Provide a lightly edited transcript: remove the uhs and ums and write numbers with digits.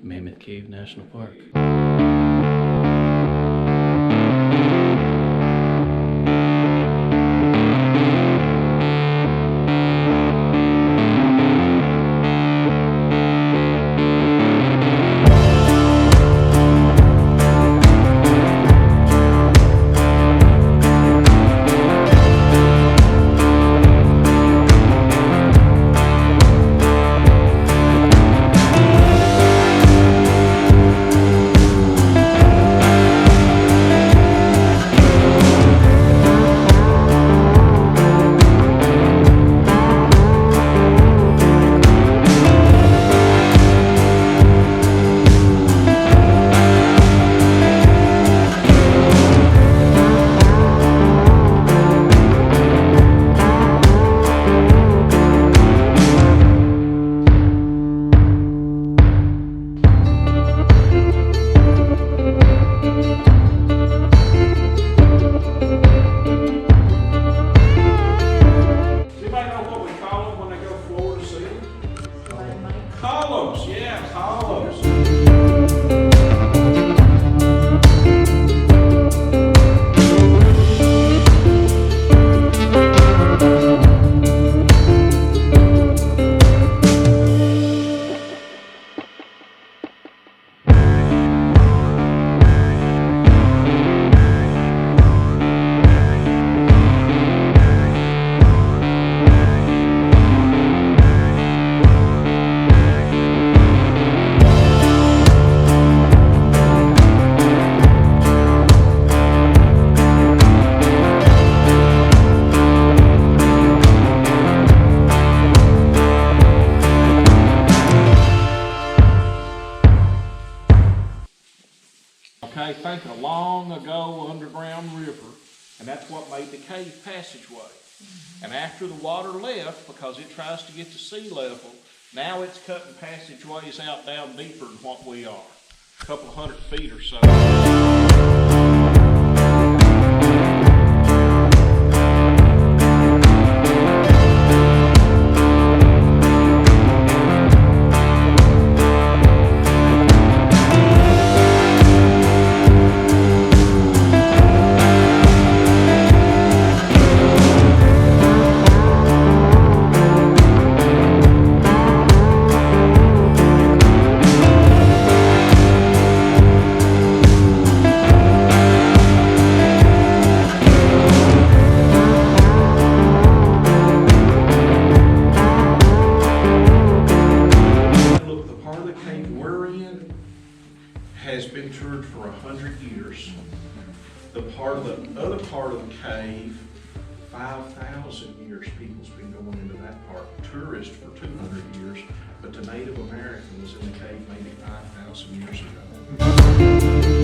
Mammoth Cave National Park. Columns, yeah, columns. Okay, think a long ago underground river, and that's what made the cave passageway. And after the water left, because it tries to get to sea level, now it's cutting passageways out down deeper than what we are, a couple 100 feet or so. Has been toured for 100 years. The other part of the cave, 5,000 years, people's been going into that part. Tourists for 200 years, but the Native Americans in the cave maybe 5,000 years ago.